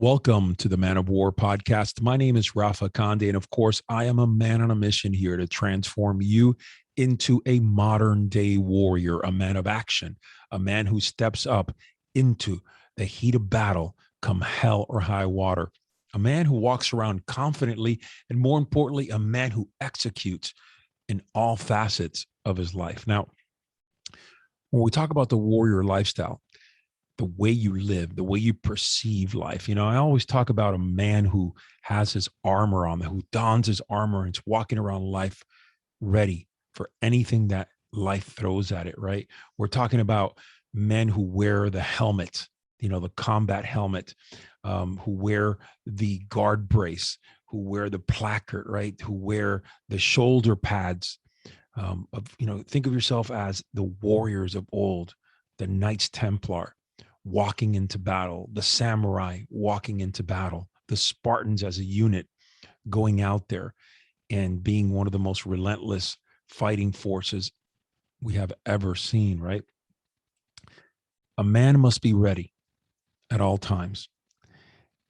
Welcome to the Man of War podcast. My name is Rafa Conde, and of course, I am a man on a mission here to transform you into a modern day warrior, a man of action, a man who steps up into the heat of battle, come hell or high water, a man who walks around confidently, and more importantly, a man who executes in all facets of his life. Now, when we talk about the warrior lifestyle, the way you live, the way you perceive life. I always talk about a man who has his armor on, who dons his armor and is walking around life ready for anything that life throws at it, right? We're talking about men who wear the helmet, the combat helmet, who wear the guard brace, who wear the placard, right? Who wear the shoulder pads. Think of yourself as the warriors of old, the Knights Templar, walking into battle, the samurai walking into battle, the Spartans as a unit going out there and being one of the most relentless fighting forces we have ever seen, right? A man must be ready at all times.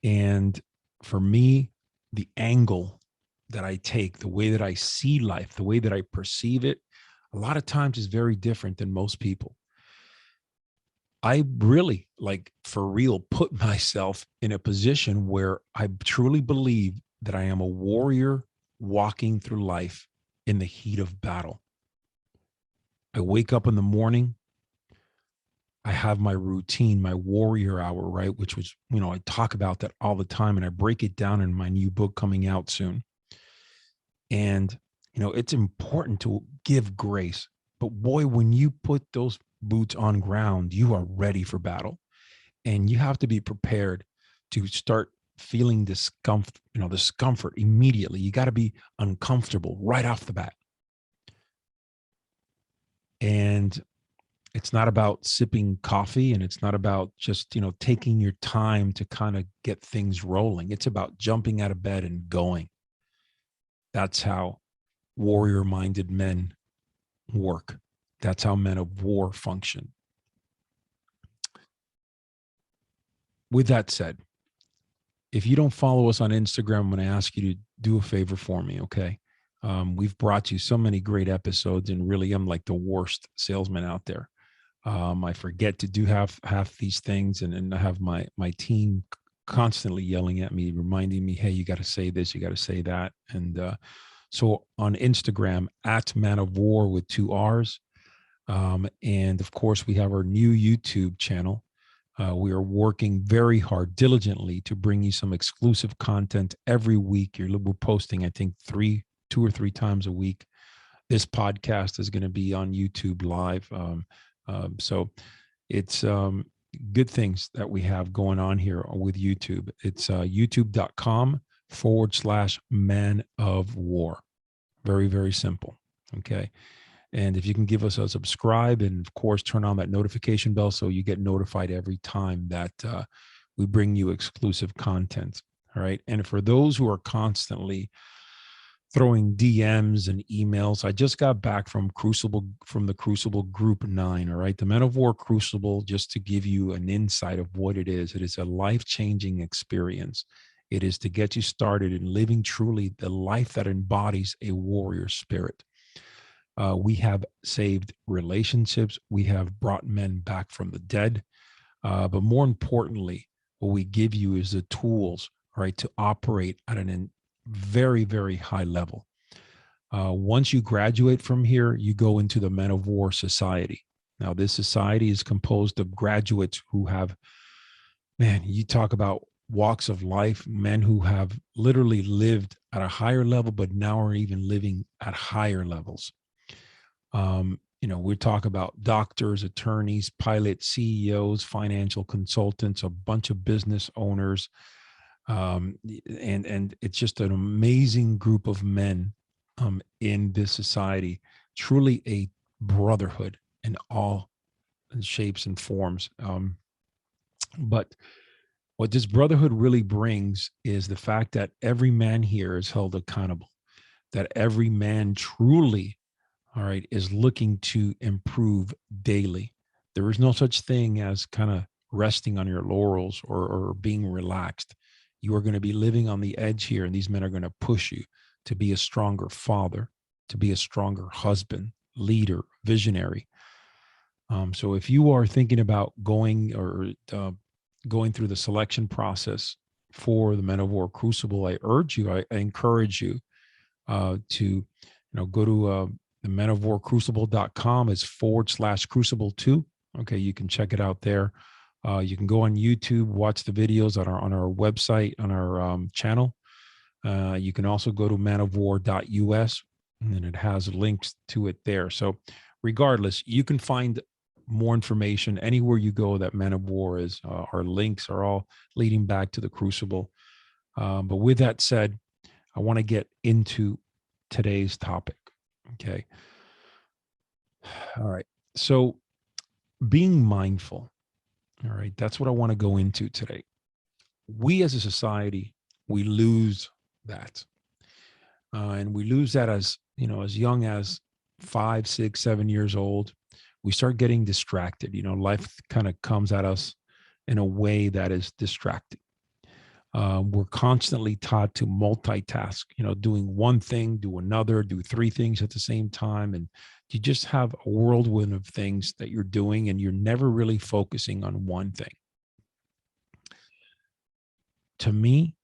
And for me, the angle that I take, the way that I see life, the way that I perceive it, a lot of times is very different than most people. I really, for real, put myself in a position where I truly believe that I am a warrior walking through life in the heat of battle. I wake up in the morning. I have my routine, my warrior hour, right? Which was, I talk about that all the time, and I break it down in my new book coming out soon. And, it's important to give grace. But boy, when you put those boots on ground, you are ready for battle, and you have to be prepared to start feeling discomfort immediately. You got to be uncomfortable right off the bat. And it's not about sipping coffee, and it's not about just, taking your time to kind of get things rolling. It's about jumping out of bed and going. That's how warrior-minded men work. That's how men of war function. With that said, if you don't follow us on Instagram, I'm going to ask you to do a favor for me, okay? We've brought you so many great episodes, and really I'm like the worst salesman out there. I forget to do half these things, and I have my team constantly yelling at me, reminding me, hey, you got to say this, you got to say that. And so on Instagram, at Man of War with 2 R's. And of course, we have our new YouTube channel. We are working very hard, diligently, to bring you some exclusive content every week. We're posting, I think, 2 or 3 times a week. This podcast is going to be on YouTube live. So it's good things that we have going on here with YouTube. It's youtube.com/Man of War. Very, very simple. Okay. And if you can give us a subscribe, and of course, turn on that notification bell so you get notified every time that we bring you exclusive content. All right. And for those who are constantly throwing DMs and emails, I just got back from the Crucible Group 9. All right. The Men of War Crucible, just to give you an insight of what it is a life-changing experience. It is to get you started in living truly the life that embodies a warrior spirit. We have saved relationships. We have brought men back from the dead. But more importantly, what we give you is the tools, right, to operate at a very, very high level. Once you graduate from here, you go into the Men of War Society. Now, this society is composed of graduates who have, you talk about walks of life, men who have literally lived at a higher level, but now are even living at higher levels. We talk about doctors, attorneys, pilots, CEOs, financial consultants, a bunch of business owners. And it's just an amazing group of men in this society, truly a brotherhood in all shapes and forms. But what this brotherhood really brings is the fact that every man here is held accountable, that every man truly, all right, is looking to improve daily. There is no such thing as kind of resting on your laurels or being relaxed. You are going to be living on the edge here, and these men are going to push you to be a stronger father, to be a stronger husband, leader, visionary. So if you are thinking about going through the selection process for the Men of War Crucible, I encourage you to go to the Men of War Crucible.com is /crucible2. Okay, you can check it out there. You can go on YouTube, watch the videos on our website, on our channel. You can also go to manofwar.us, and then it has links to it there. So regardless, you can find more information anywhere you go that Men of War is. Our links are all leading back to the Crucible. But with that said, I want to get into today's topic. Okay. All right. So being mindful. All right. That's what I want to go into today. We as a society, we lose that. And we lose that as young as 5, 6, 7 years old. We start getting distracted. Life kind of comes at us in a way that is distracting. We're constantly taught to multitask, doing one thing, do another, do 3 things at the same time. And you just have a whirlwind of things that you're doing, and you're never really focusing on one thing. To me,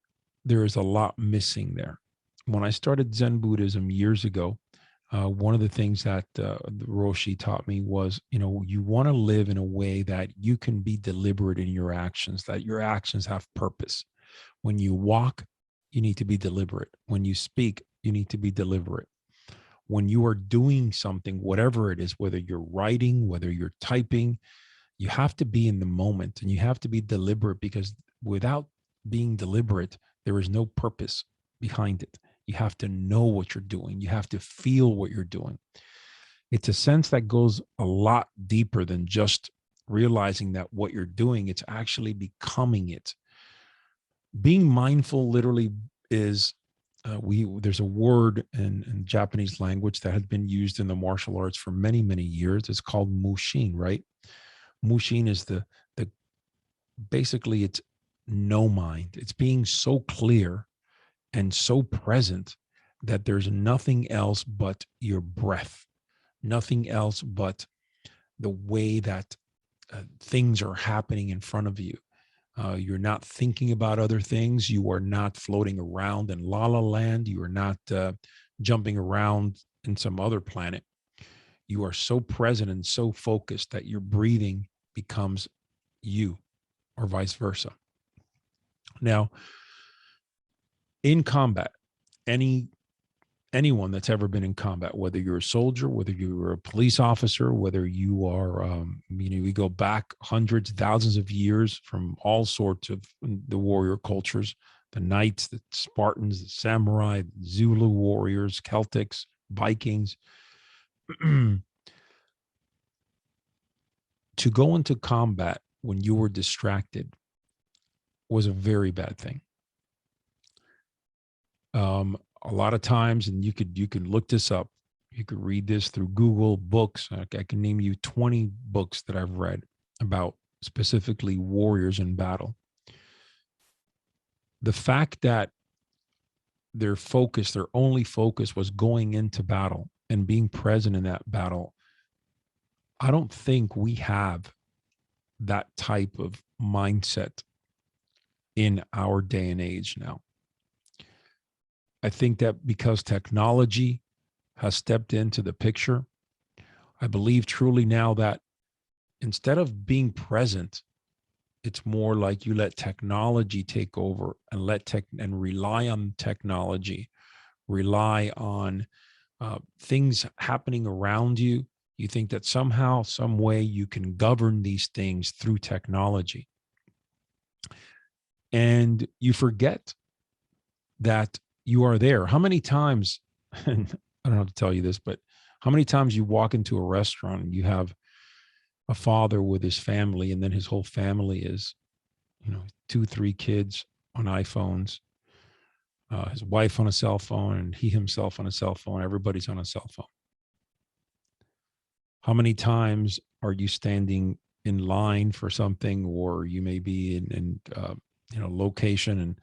there is a lot missing there. When I started Zen Buddhism years ago, one of the things that the Roshi taught me was, you want to live in a way that you can be deliberate in your actions, that your actions have purpose. When you walk, you need to be deliberate. When you speak, you need to be deliberate. When you are doing something, whatever it is, whether you're writing, whether you're typing, you have to be in the moment, and you have to be deliberate, because without being deliberate, there is no purpose behind it. You have to know what you're doing. You have to feel what you're doing. It's a sense that goes a lot deeper than just realizing that what you're doing, it's actually becoming it. Being mindful literally is, there's a word in Japanese language that has been used in the martial arts for many, many years. It's called Mushin, right? Mushin is the basically it's no mind. It's being so clear and so present that there's nothing else but your breath, nothing else but the way that things are happening in front of you. You're not thinking about other things. You are not floating around in la la land. You are not jumping around in some other planet. You are so present and so focused that your breathing becomes you, or vice versa. Now, in combat, anyone that's ever been in combat, whether you're a soldier, whether you're a police officer, whether you are, we go back hundreds, thousands of years from all sorts of the warrior cultures, the knights, the Spartans, the samurai, Zulu warriors, Celtics, Vikings. To go into combat when you were distracted was a very bad thing. A lot of times, and you can look this up. You could read this through Google books. I can name you 20 books that I've read about specifically warriors in battle. The fact that their only focus was going into battle and being present in that battle. I don't think we have that type of mindset in our day and age now. I think that because technology has stepped into the picture, I believe truly now that instead of being present, it's more like you let technology take over and rely on technology, rely on things happening around you. You think that somehow, some way you can govern these things through technology. And you forget that you are there. How many times, and I don't have to tell you this, but how many times you walk into a restaurant and you have a father with his family, and then his whole family is, 2, 3 kids on iPhones, his wife on a cell phone, and he himself on a cell phone. Everybody's on a cell phone. How many times are you standing in line for something, or you may be in location, and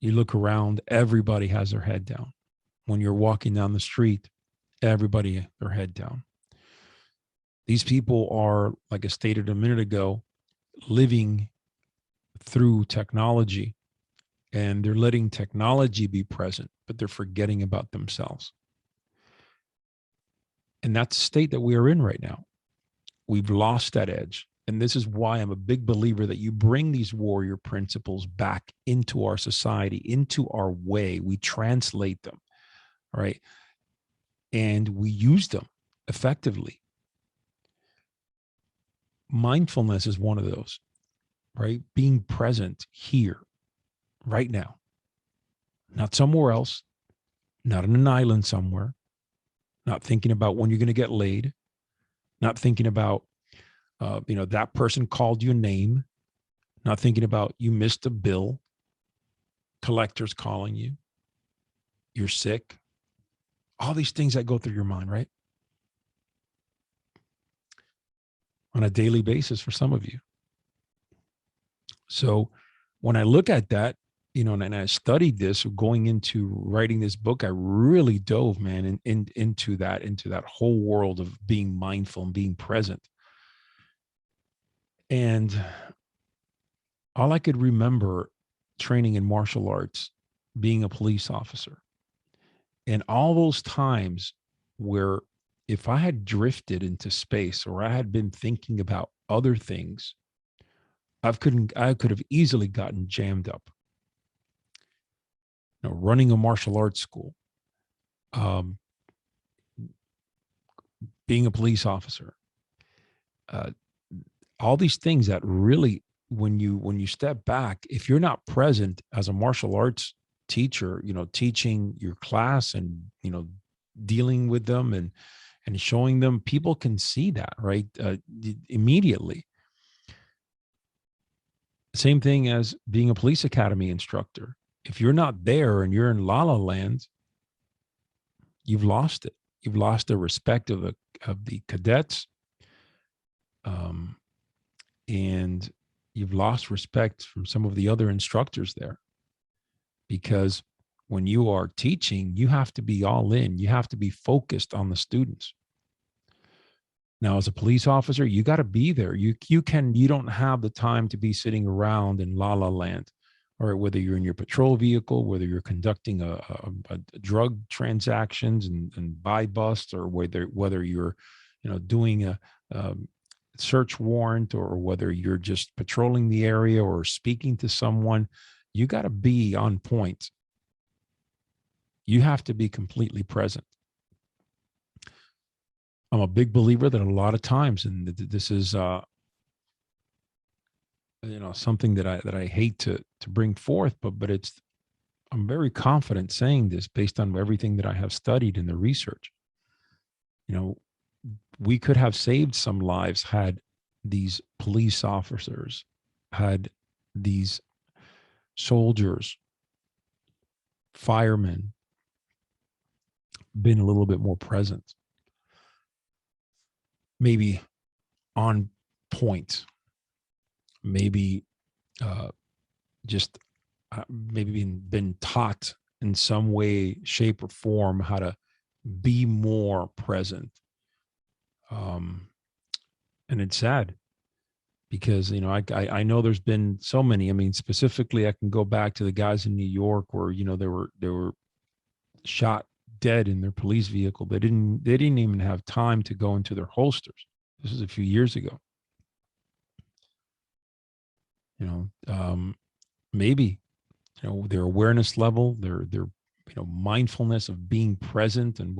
You look around, everybody has their head down. When you're walking down the street, everybody their head down. These people are, like I stated a minute ago, living through technology, and they're letting technology be present, but they're forgetting about themselves. And that's the state that we are in right now. We've lost that edge. And this is why I'm a big believer that you bring these warrior principles back into our society, into our way. We translate them, right? And we use them effectively. Mindfulness is one of those, right? Being present here, right now, not somewhere else, not on an island somewhere, not thinking about when you're going to get laid, not thinking about, that person called you a name, not thinking about you missed a bill, collectors calling you, you're sick, all these things that go through your mind, right? On a daily basis for some of you. So when I look at that, and I studied this going into writing this book, I really dove, man, into that whole world of being mindful and being present. And all I could remember training in martial arts, being a police officer, and all those times where if I had drifted into space or I had been thinking about other things, I could have easily gotten jammed up. Running a martial arts school, um, being a police officer, uh, all these things that really, when you step back, if you're not present as a martial arts teacher, teaching your class and dealing with them and showing them, people can see that, right? Immediately. Same thing as being a police academy instructor. If you're not there and you're in La La Land, you've lost it. You've lost the respect of the cadets, and you've lost respect from some of the other instructors there. Because when you are teaching, you have to be all in. You have to be focused on the students. Now, as a police officer, you got to be there. You don't have the time to be sitting around in La La Land, or whether you're in your patrol vehicle, whether you're conducting a drug transactions and buy bust, or whether you're, doing a search warrant, or whether you're just patrolling the area or speaking to someone. You got to be on point. You have to be completely present. I'm a big believer that a lot of times, and this is something that I hate to bring forth, but I'm very confident saying this based on everything that I have studied in the research. We could have saved some lives had these police officers, had these soldiers, firemen been a little bit more present, maybe on point, maybe just maybe been taught in some way, shape, or form how to be more present. And it's sad because, I know there's been so many. I mean, specifically, I can go back to the guys in New York where, they were shot dead in their police vehicle. They didn't even have time to go into their holsters. This is a few years ago. Maybe, their awareness level, their mindfulness of being present and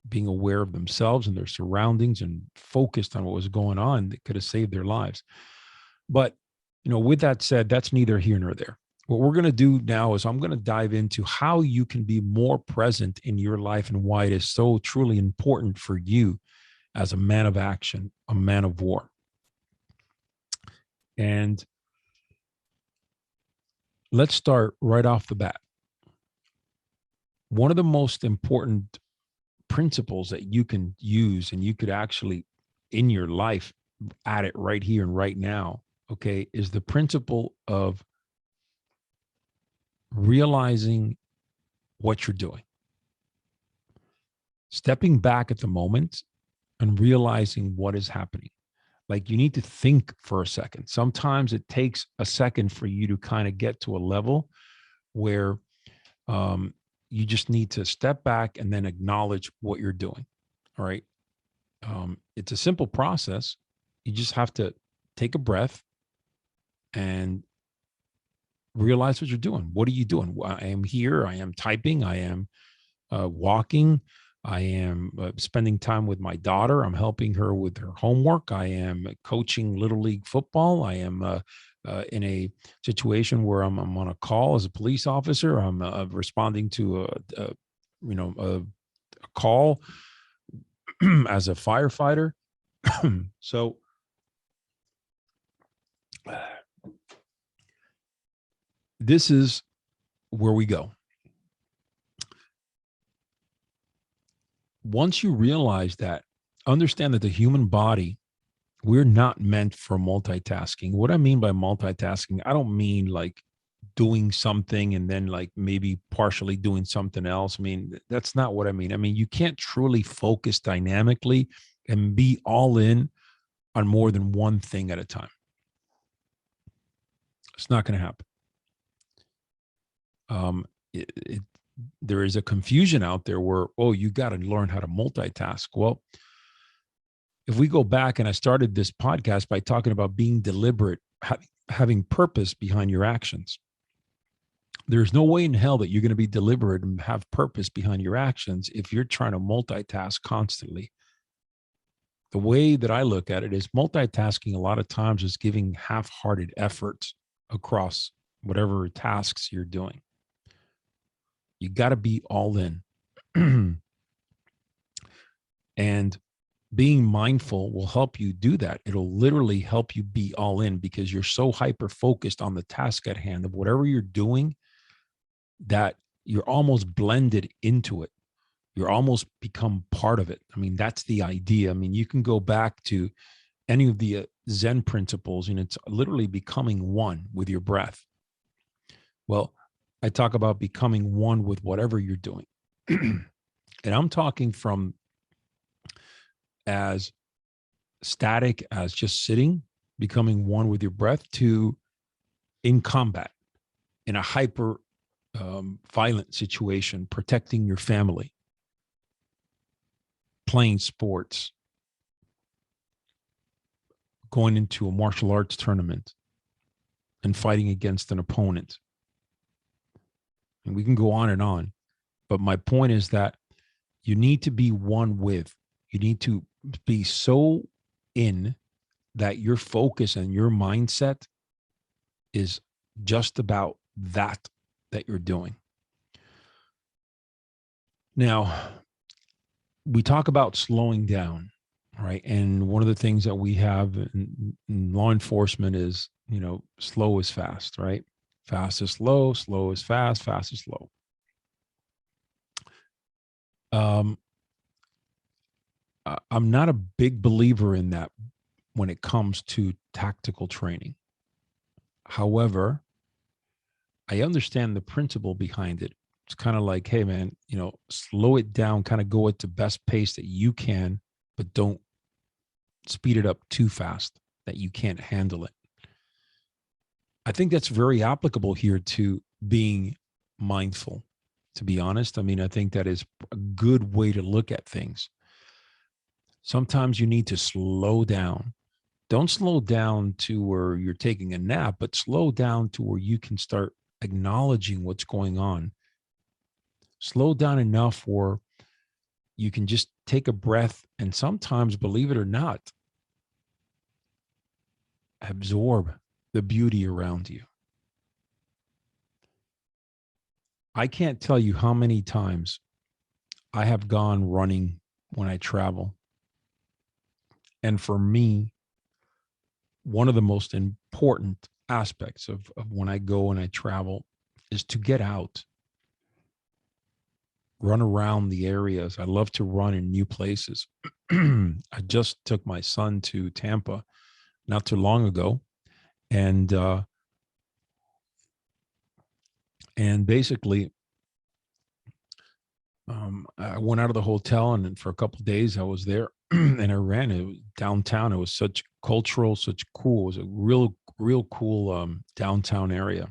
being aware of themselves and their surroundings and focused on what was going on, that could have saved their lives. But, with that said, that's neither here nor there. What we're going to do now is I'm going to dive into how you can be more present in your life and why it is so truly important for you as a man of action, a man of war. And let's start right off the bat. One of the most important principles that you can use, and you could actually in your life add it right here and right now, okay, is the principle of realizing what you're doing, stepping back at the moment and realizing what is happening. Like, you need to think for a second. Sometimes it takes a second for you to kind of get to a level where you just need to step back and then acknowledge what you're doing. All right. It's a simple process. You just have to take a breath and realize what you're doing. What are you doing? I am here. I am typing. I am walking. I am spending time with my daughter. I'm helping her with her homework. I am coaching Little League football. I am in a situation where I'm on a call as a police officer. I'm responding to a call as a firefighter. So this is where we go. Once you realize that, understand that the human body, we're not meant for multitasking. What I mean by multitasking, I don't mean like doing something and then like maybe partially doing something else. I mean, that's not what I mean. I mean, you can't truly focus dynamically and be all in on more than one thing at a time. It's not going to happen. There is a confusion out there where, oh, you got to learn how to multitask. Well, if we go back, and I started this podcast by talking about being deliberate, having purpose behind your actions. There's no way in hell that you're going to be deliberate and have purpose behind your actions if you're trying to multitask constantly. The way that I look at it is multitasking a lot of times is giving half-hearted efforts across whatever tasks you're doing. You got to be all in. And being mindful will help you do that. It'll literally help you be all in because you're so hyper-focused on the task at hand of whatever you're doing that you're almost blended into it. You're almost become part of it. I mean, that's the idea. I mean, you can go back to any of the Zen principles, and it's literally becoming one with your breath. Well, I talk about becoming one with whatever you're doing. And I'm talking from as static as just sitting, becoming one with your breath, to in combat, in a hyper violent situation, protecting your family, playing sports, going into a martial arts tournament and fighting against an opponent. And we can go on. But my point is that you need to be one with, you need to be so in that your focus and your mindset is just about that you're doing. Now, we talk about slowing down, right? And one of the things that we have in law enforcement is, slow is fast, right? Fast is slow, slow is fast, fast is slow. I'm not a big believer in that when it comes to tactical training. However, I understand the principle behind it. It's kind of like, hey, man, slow it down, kind of go at the best pace that you can, but don't speed it up too fast that you can't handle it. I think that's very applicable here to being mindful, to be honest. I mean, I think that is a good way to look at things. Sometimes you need to slow down. Don't slow down to where you're taking a nap, but slow down to where you can start acknowledging what's going on. Slow down enough where you can just take a breath and sometimes, believe it or not, absorb the beauty around you. I can't tell you how many times I have gone running when I travel. And for me, one of the most important aspects of when I go and I travel is to get out, run around the areas. I love to run in new places. I just took my son to Tampa not too long ago. And And basically, I went out of the hotel, and then for a couple of days I was there, and I ran it was downtown. It was such cultural, such cool. It was a real cool downtown area.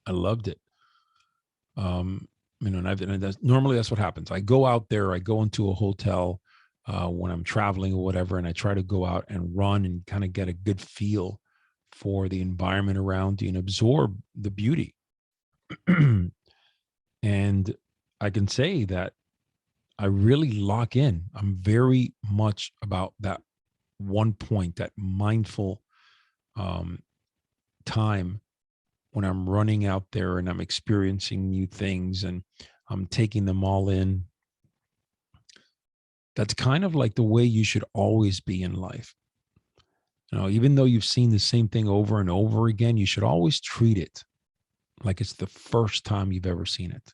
I loved it. Normally that's what happens. I go out there, I go into a hotel when I'm traveling or whatever, and I try to go out and run and kind of get a good feel for the environment around you and absorb the beauty. And I can say that I really lock in. I'm very much about that one point, that mindful um, time when I'm running out there and I'm experiencing new things and I'm taking them all in. That's kind of like the way you should always be in life. Even though you've seen the same thing over and over again, you should always treat it like it's the first time you've ever seen it.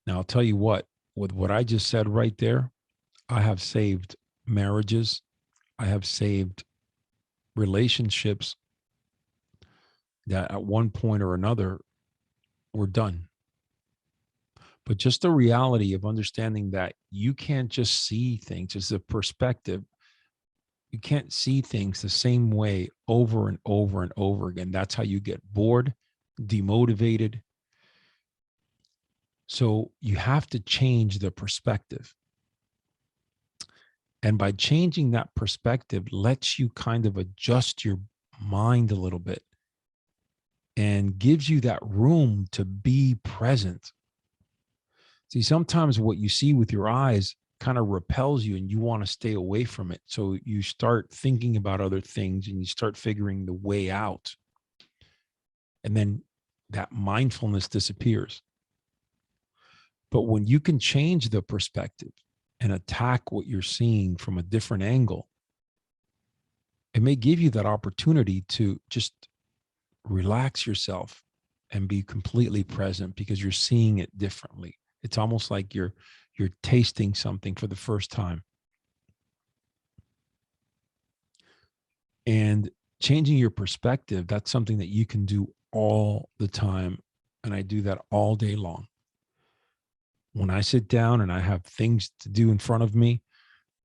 Now, I'll tell you what, with what I just said right there, I have saved marriages. I have saved relationships that at one point or another were done. But just the reality of understanding that you can't just see things as a perspective. You can't see things the same way over and over and over again. That's how you get bored, demotivated. So you have to change the perspective. And by changing that perspective, lets you kind of adjust your mind a little bit and gives you that room to be present. See, sometimes what you see with your eyes kind of repels you and you want to stay away from it. So you start thinking about other things and you start figuring the way out. And then that mindfulness disappears. But when you can change the perspective and attack what you're seeing from a different angle, it may give you that opportunity to just relax yourself and be completely present because you're seeing it differently. It's almost like you're tasting something for the first time. And changing your perspective, that's something that you can do all the time. And I do that all day long. When I sit down and I have things to do in front of me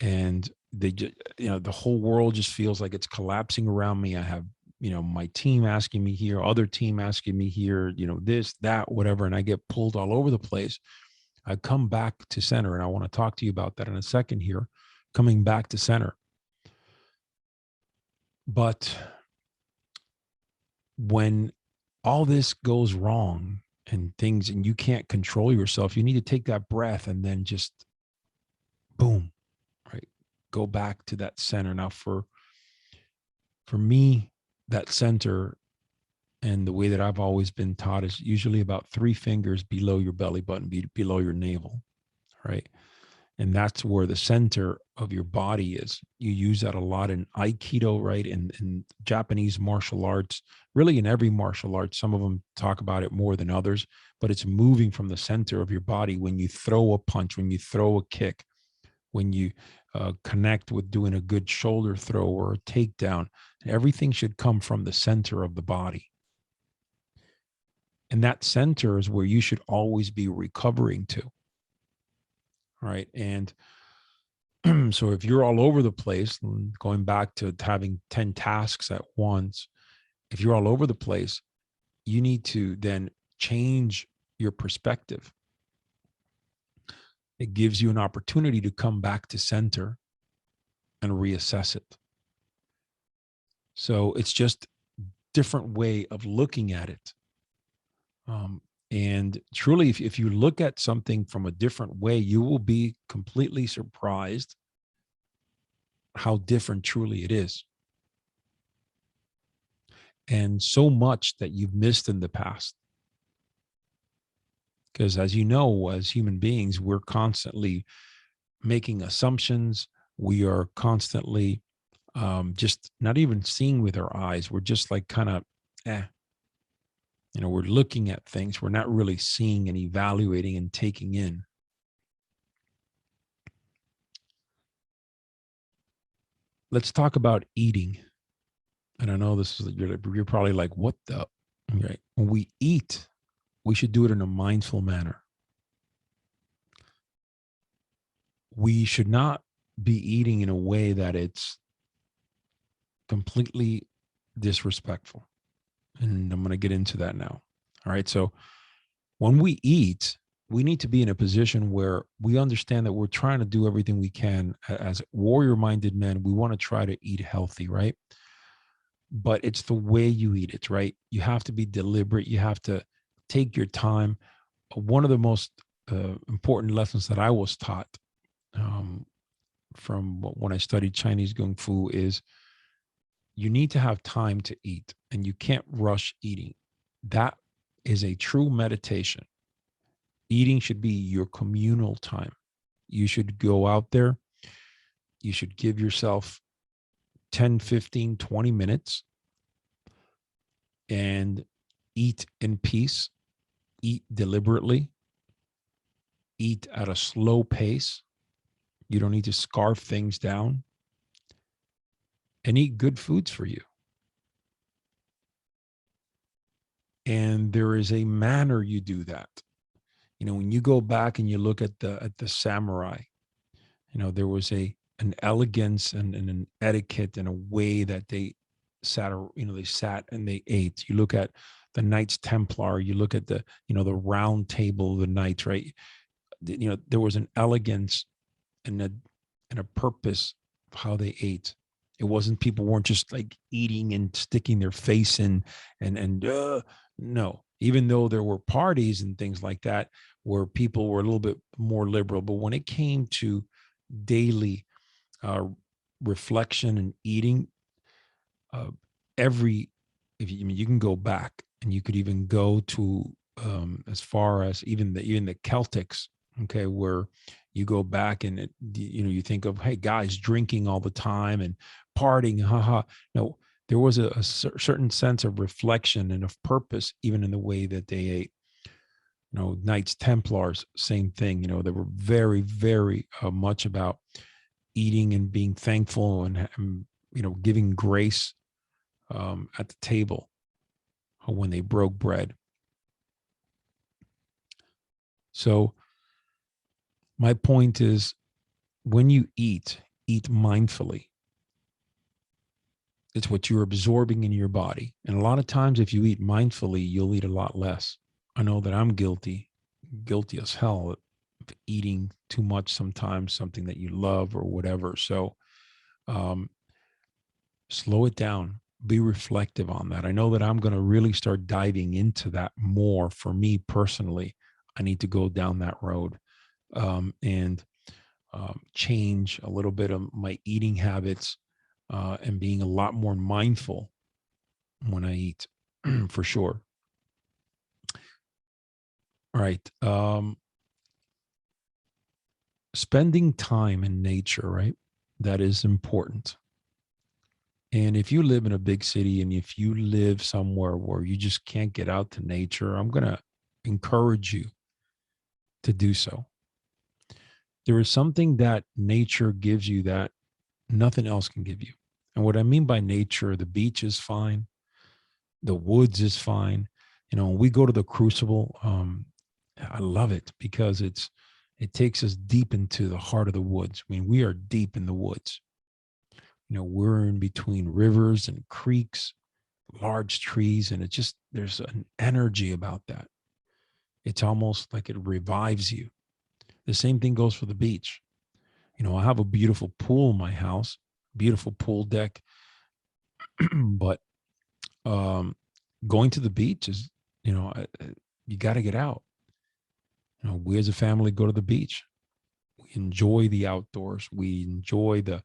and they just, the whole world just feels like it's collapsing around me. I have, my team asking me here, other team asking me here, this, that, whatever. And I get pulled all over the place. I come back to center, and I want to talk to you about that in a second here, coming back to center. But when all this goes wrong and things, and you can't control yourself, you need to take that breath and then just boom, right? Go back to that center. Now for me, that center and the way that I've always been taught is usually about 3 fingers below your belly button, below your navel, right? And that's where the center of your body is. You use that a lot in Aikido, right? In Japanese martial arts, really in every martial art. Some of them talk about it more than others, but it's moving from the center of your body when you throw a punch, when you throw a kick, when you connect with doing a good shoulder throw or a takedown. Everything should come from the center of the body. And that center is where you should always be recovering to. Right. And so if you're all over the place, going back to having 10 tasks at once, if you're all over the place, you need to then change your perspective. It gives you an opportunity to come back to center and reassess it. So it's just a different way of looking at it. And truly, if you look at something from a different way, you will be completely surprised how different truly it is. And so much that you've missed in the past. Because as you know, as human beings, we're constantly making assumptions. We are constantly just not even seeing with our eyes. We're just like kind of, we're looking at things. We're not really seeing and evaluating and taking in. Let's talk about eating. And I know this is, you're probably like, what the? Okay. When we eat, we should do it in a mindful manner. We should not be eating in a way that it's completely disrespectful. And I'm going to get into that now. All right. So when we eat, we need to be in a position where we understand that we're trying to do everything we can as warrior minded men. We want to try to eat healthy, right? But it's the way you eat it, right? You have to be deliberate. You have to take your time. One of the most important lessons that I was taught um, from when I studied Chinese Kung Fu is you need to have time to eat and you can't rush eating. That is a true meditation. Eating should be your communal time. You should go out there. You should give yourself 10, 15, 20 minutes and eat in peace, eat deliberately, eat at a slow pace. You don't need to scarf things down and eat good foods for you. And there is a manner you do that. When you go back and you look at the samurai, there was an elegance and an etiquette and a way that they sat, they sat and they ate. You look at the Knights Templar, you look at the round table of the knights, right? There was an elegance and a purpose of how they ate. It wasn't, people weren't just like eating and sticking their face in and no, even though there were parties and things like that where people were a little bit more liberal, but when it came to daily uh, reflection and eating, uh, every if you, I mean, you can go back and you could even go to as far as even the Celtics, okay, where you go back and you think of, hey, guys drinking all the time and partying, haha. No, there was a certain sense of reflection and of purpose even in the way that they ate. Knights Templars, same thing. They were very, very much about eating and being thankful and giving grace at the table when they broke bread. So my point is, when you eat mindfully. It's what you're absorbing in your body. And a lot of times, if you eat mindfully, you'll eat a lot less. I know that I'm guilty as hell of eating too much sometimes, something that you love or whatever. So um, slow it down, be reflective on that. I know that I'm going to really start diving into that more. For me personally, I need to go down that road and change a little bit of my eating habits and being a lot more mindful when I eat, for sure. All right. Spending time in nature, right? That is important. And if you live in a big city and if you live somewhere where you just can't get out to nature, I'm going to encourage you to do so. There is something that nature gives you that nothing else can give you. And what I mean by nature, the beach is fine, the woods is fine. When we go to the Crucible, I love it because it takes us deep into the heart of the woods. I mean, we are deep in the woods. We're in between rivers and creeks, large trees, and there's an energy about that. It's almost like it revives you. The same thing goes for the beach. I have a beautiful pool in my house, beautiful pool deck, but um, going to the beach is, you got to get out. We as a family go to the beach. We enjoy the outdoors. We enjoy the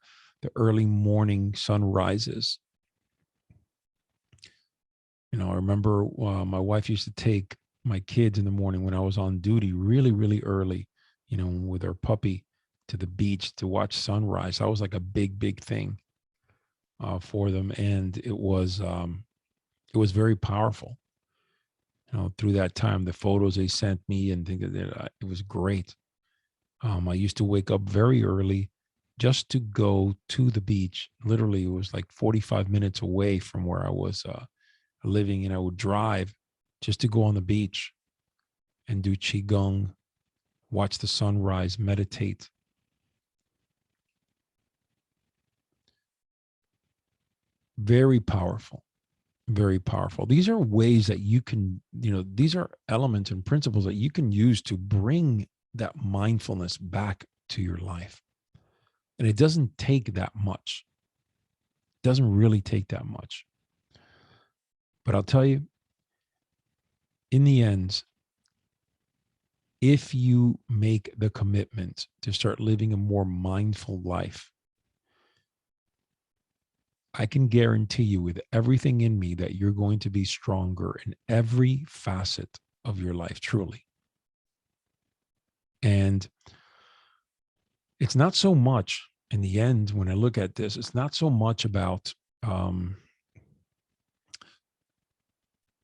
early morning sunrises. I remember my wife used to take my kids in the morning when I was on duty really, really early, with our puppy to the beach to watch sunrise. That was like a big, big thing for them. And it was very powerful. Through that time, the photos they sent me and things, it was great. I used to wake up very early just to go to the beach. Literally, it was like 45 minutes away from where I living, and I would drive just to go on the beach and do qigong, watch the sunrise, meditate. Very powerful. Very powerful. These are ways that you can, these are elements and principles that you can use to bring that mindfulness back to your life. And it doesn't take that much. It doesn't really take that much. But I'll tell you, in the end, if you make the commitment to start living a more mindful life, I can guarantee you with everything in me that you're going to be stronger in every facet of your life, truly. And it's not so much in the end, when I look at this, it's not so much about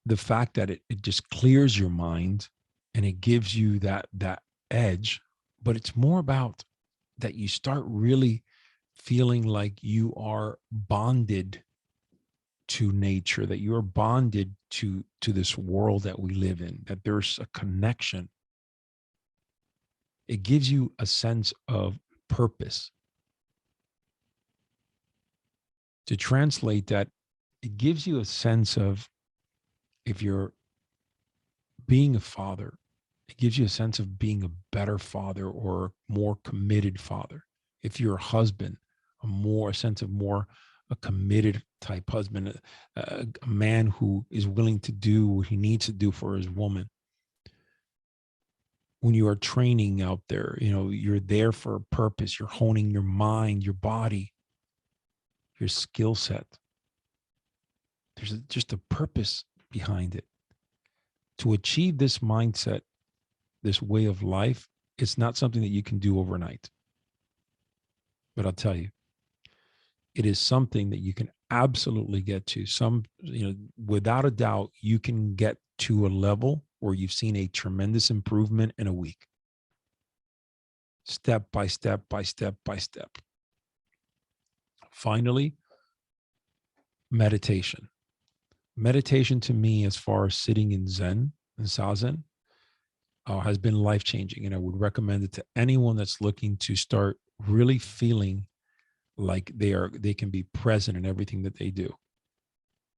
the fact that it just clears your mind and it gives you that edge, but it's more about that you start really feeling like you are bonded to nature, that you are bonded to this world that we live in, that there's a connection. It gives you a sense of purpose. To translate that, it gives you a sense of, if you're being a father, it gives you a sense of being a better father or a more committed father. If you're a husband, a sense of more a committed type husband, a man who is willing to do what he needs to do for his woman. When you are training out there, you're there for a purpose. You're honing your mind, your body, your skill set. There's just a purpose behind it. To achieve this mindset, this way of life, it's not something that you can do overnight. But I'll tell you, it is something that you can absolutely get to. Without a doubt, you can get to a level where you've seen a tremendous improvement in a week. Step by step by step by step. Finally, meditation. Meditation to me, as far as sitting in Zen and Zazen, has been life-changing. And I would recommend it to anyone that's looking to start really feeling like they can be present in everything that they do.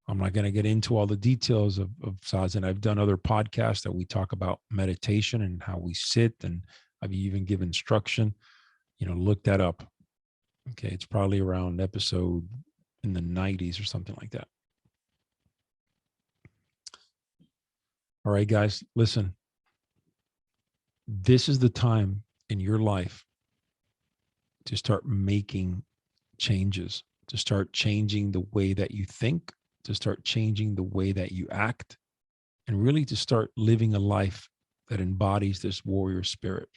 I'm not going to get into all the details of Zazen. I've done other podcasts that we talk about meditation and how we sit, and I've even given instruction. Look that up. Okay, it's probably around episode in the 90s or something like that. All right, guys, listen. This is the time in your life to start making changes, to start changing the way that you think, to start changing the way that you act, and really to start living a life that embodies this warrior spirit.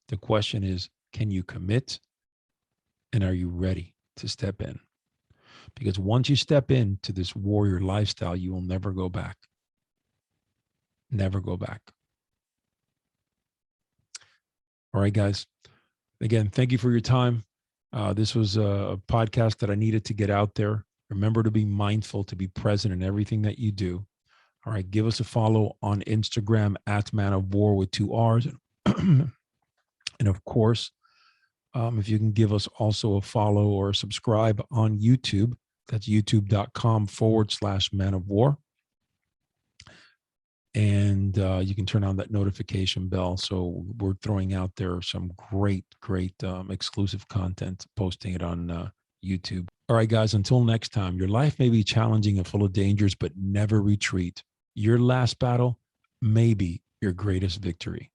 The question is, can you commit? And are you ready to step in? Because once you step into this warrior lifestyle, you will never go back. Never go back. All right, guys. Again, thank you for your time. This was a podcast that I needed to get out there. Remember to be mindful, to be present in everything that you do. All right, give us a follow on Instagram at Man of War with 2 R's. And of course, if you can give us also a follow or subscribe on YouTube, that's youtube.com/Man of War. And you can turn on that notification bell. So we're throwing out there some great exclusive content, posting it on YouTube. All right, guys, until next time, your life may be challenging and full of dangers, but never retreat. Your last battle may be your greatest victory.